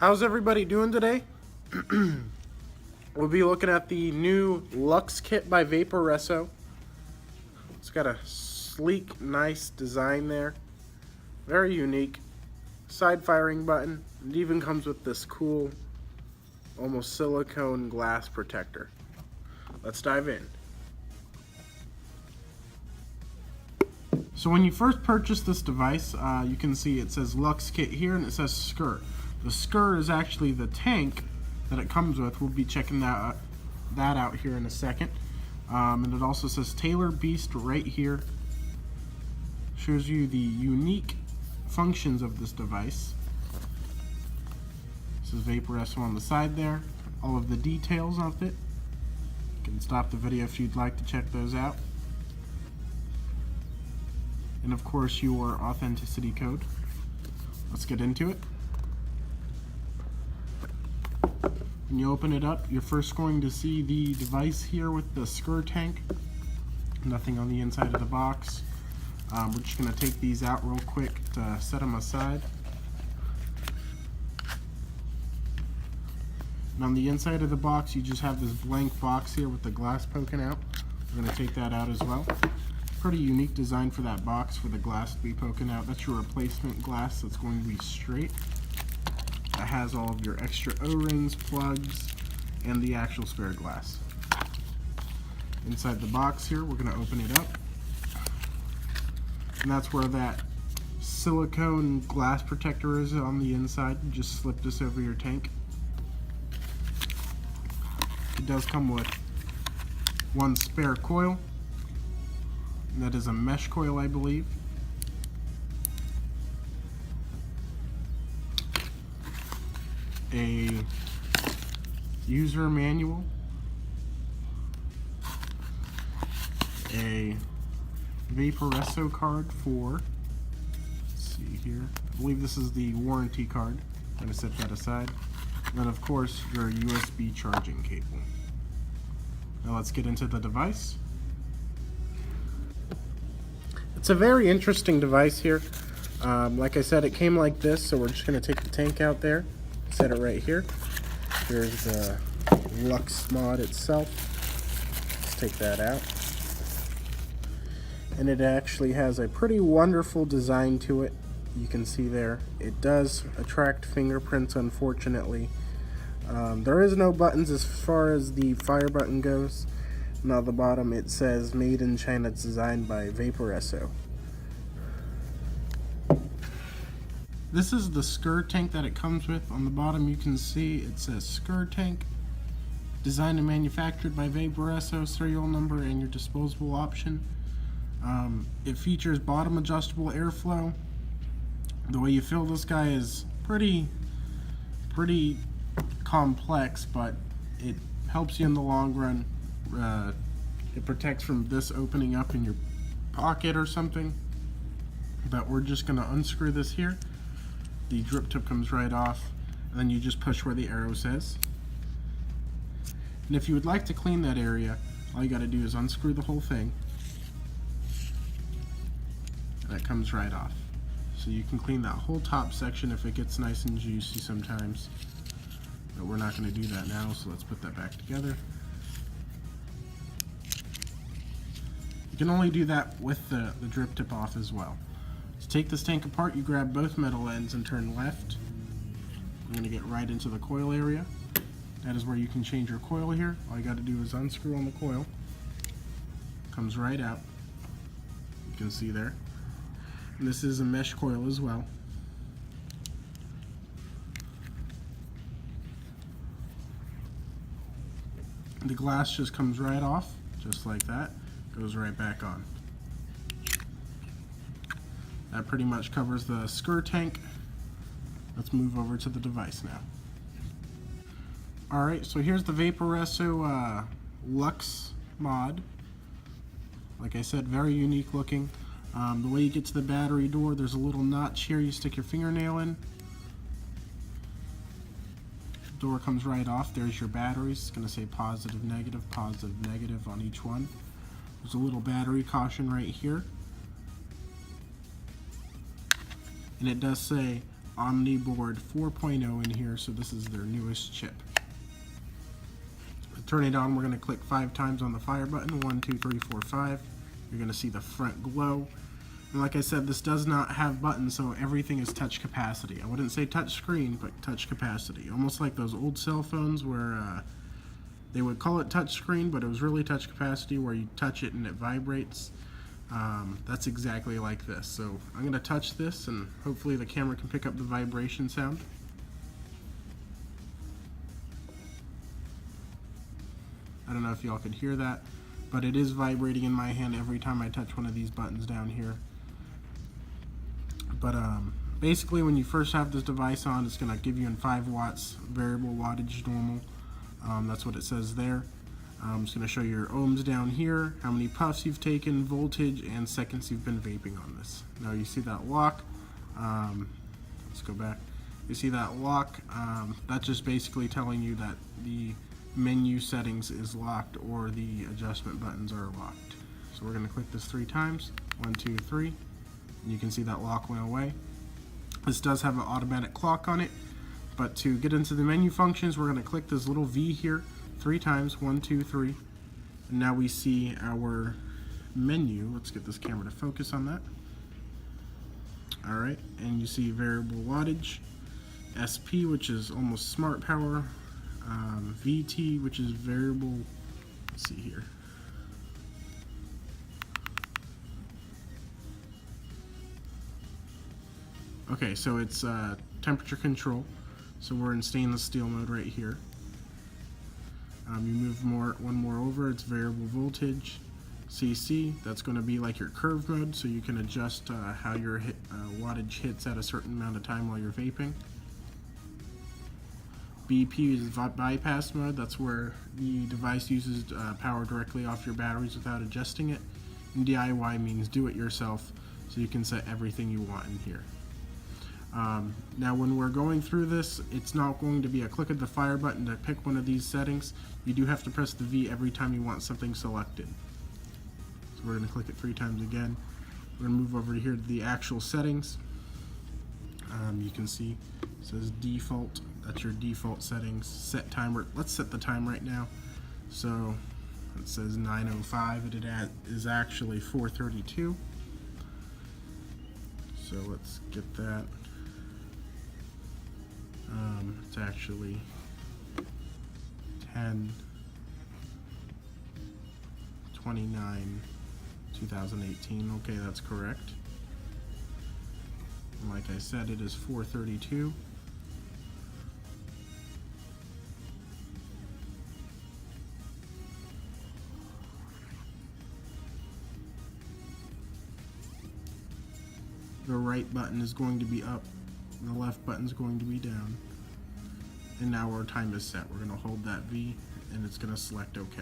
How's everybody doing today? We'll be looking at the new Lux kit by Vaporesso. It's got a sleek, nice design there. Very unique. Side firing button. It even comes with this cool, almost silicone glass protector. Let's dive in. So when you first purchase this device, you can see it says Lux kit here and it says SCUR. The SCUR is actually the tank that it comes with. We'll be checking that out here in a second. And it also says Taylor Beast right here. Shows you the unique functions of this device. This is Vaporesso on the side there. All of the details of it. You can stop the video if you'd like to check those out. And of course your authenticity code. Let's get into it. When you open it up, you're first going to see the device here with the SCUR tank. Nothing on the inside of the box. We're just going to take these out real quick to set them aside. And on the inside of the box, you just have this blank box here with the glass poking out. We're going to take that out as well. Pretty unique design for that box for the glass to be poking out. That's your replacement glass that's going to be straight. It has all of your extra O-rings, plugs, and the actual spare glass. Inside the box here, we're going to open it up. And that's where that silicone glass protector is on the inside. You just slip this over your tank. It does come with one spare coil. And that is a mesh coil, I believe. A user manual. A Vaporesso card for, let's see here, I believe this is the warranty card. I'm going to set that aside. And then of course your USB charging cable. Now let's get into the device. It's a very interesting device here. Like I said, it came like this, so we're just going to take the tank out there, set it right here. Here's the Lux mod itself. Let's take that out. And it actually has a pretty wonderful design to it. You can see there. It does attract fingerprints, unfortunately. There is no buttons as far as the fire button goes. And on the bottom it says Made in China, designed by Vaporesso. This is the SCUR tank that it comes with. On the bottom you can see it says SCUR tank, designed and manufactured by Vaporesso, serial number and your disposable option. It features bottom adjustable airflow. The way you fill this guy is pretty complex, but it helps you in the long run. It protects from this opening up in your pocket or something. But we're just going to unscrew this here. The drip tip comes right off, and then you just push where the arrow says. And if you would like to clean that area, all you got to do is unscrew the whole thing. And it comes right off. So you can clean that whole top section if it gets nice and juicy sometimes. But we're not going to do that now, so let's put that back together. You can only do that with the drip tip off as well. To take this tank apart, you grab both metal ends and turn left. I'm going to get right into the coil area. That is where you can change your coil here. All you got to do is unscrew on the coil. Comes right out. You can see there. And this is a mesh coil as well. The glass just comes right off, just like that. Goes right back on. That pretty much covers the SCUR tank. Let's move over to the device now. Alright, so here's the Vaporesso Lux mod. Like I said, very unique looking. The way you get to the battery door, there's a little notch here you stick your fingernail in. The door comes right off. There's your batteries. It's going to say positive, negative on each one. There's a little battery caution right here. And it does say Omniboard 4.0 in here, so this is their newest chip. To turn it on, we're going to click 5 times on the fire button. 1, 2, 3, 4, 5. You're going to see the front glow. And like I said, this does not have buttons, so everything is touch capacity. I wouldn't say touch screen, but touch capacity. Almost like those old cell phones where they would call it touch screen, but it was really touch capacity where you touch it and it vibrates. That's exactly like this. So I'm going to touch this and hopefully the camera can pick up the vibration sound. I don't know if y'all could hear that, but it is vibrating in my hand every time I touch one of these buttons down here. But basically when you first have this device on, it's going to give you in 5 watts, variable wattage normal. That's what it says there. I'm just going to show you your ohms down here, how many puffs you've taken, voltage, and seconds you've been vaping on this. Now you see that lock. Let's go back. You see that lock? That's just basically telling you that the menu settings is locked or the adjustment buttons are locked. So we're going to click this 3 times. 1, 2, 3. And you can see that lock went away. This does have an automatic clock on it, but to get into the menu functions, we're going to click this little V here 3 times. 1, 2, 3. And now we see our menu. Let's get this camera to focus on that. Alright, and you see variable wattage, SP, which is almost smart power, VT, which is variable, let's see here. Okay, so it's temperature control. So we're in stainless steel mode right here. You move one more over, it's variable voltage. CC, that's going to be like your curve mode, so you can adjust how your wattage hits at a certain amount of time while you're vaping. BP is bypass mode, that's where the device uses power directly off your batteries without adjusting it. And DIY means do it yourself, so you can set everything you want in here. Now when we're going through this, it's not going to be a click of the fire button to pick one of these settings. You do have to press the V every time you want something selected. So we're going to click it 3 times again. We're going to move over here to the actual settings. You can see it says default. That's your default settings. Set timer. Let's set the time right now. So it says 9:05, and it is actually 4:32. So let's get that. It's actually 10/29/2018. Okay, that's correct. And like I said, it is 4:32. The right button is going to be up, and the left button is going to be down. And now our time is set. We're going to hold that V, and it's going to select OK.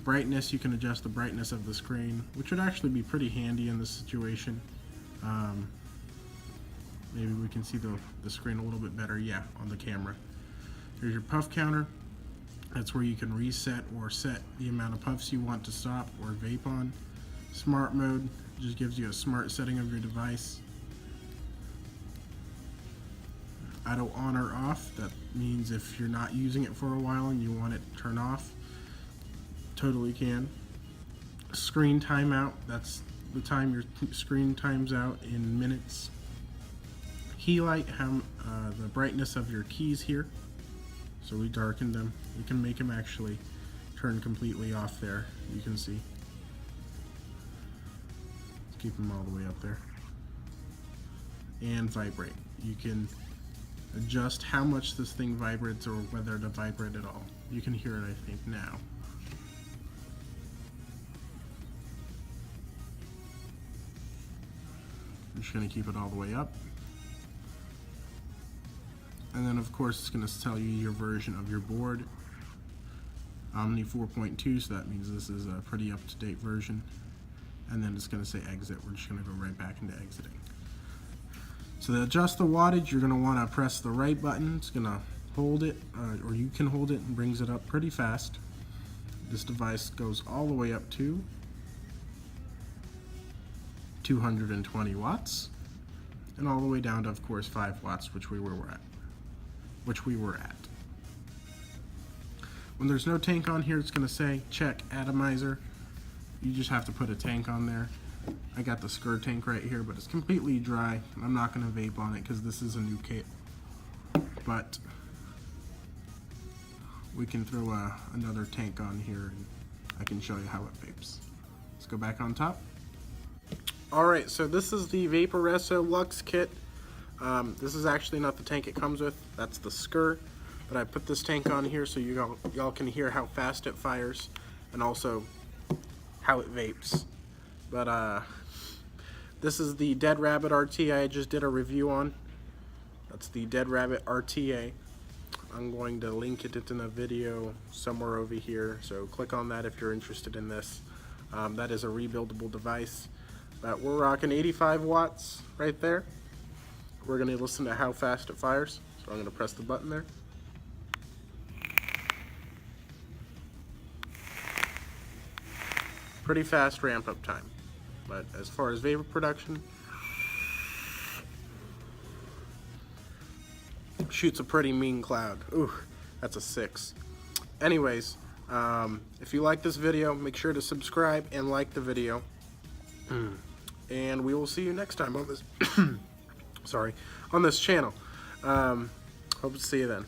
Brightness, you can adjust the brightness of the screen, which would actually be pretty handy in this situation. Maybe we can see the screen a little bit better, yeah, on the camera. Here's your puff counter. That's where you can reset or set the amount of puffs you want to stop or vape on. Smart mode just gives you a smart setting of your device. Auto on or off, that means if you're not using it for a while and you want it to turn off, totally can. Screen timeout, that's the time your screen times out in minutes. Key light, the brightness of your keys here. So we darken them. We can make them actually turn completely off there, you can see. Let's keep them all the way up there. And vibrate. You can adjust how much this thing vibrates or whether to vibrate at all. You can hear it, I think, now. I'm just going to keep it all the way up. And then of course it's going to tell you your version of your board. Omni 4.2, so that means this is a pretty up-to-date version. And then it's going to say exit. We're just going to go right back into exiting. So to adjust the wattage, you're going to want to press the right button. It's going to hold it, or you can hold it, and brings it up pretty fast. This device goes all the way up to 220 watts. and all the way down to, of course, 5 watts, which we were at. When there's no tank on here, it's going to say check atomizer. You just have to put a tank on there. I got the Skur tank right here, but it's completely dry. I'm not going to vape on it because this is a new kit. But we can throw another tank on here and I can show you how it vapes. Let's go back on top. Alright, so this is the Vaporesso Lux kit. This is actually not the tank it comes with, that's the Skur. But I put this tank on here so y'all can hear how fast it fires and also how it vapes. But this is the Dead Rabbit RT I just did a review on. That's the Dead Rabbit RTA. I'm going to link it in a video somewhere over here, so click on that if you're interested in this. That is a rebuildable device. But we're rocking 85 watts right there. We're going to listen to how fast it fires. So I'm going to press the button there. Pretty fast ramp up time. But as far as vapor production, shoots a pretty mean cloud. Ooh, that's a 6. Anyways, if you like this video, make sure to subscribe and like the video. And we will see you next time on this sorry, on this channel. Hope to see you then.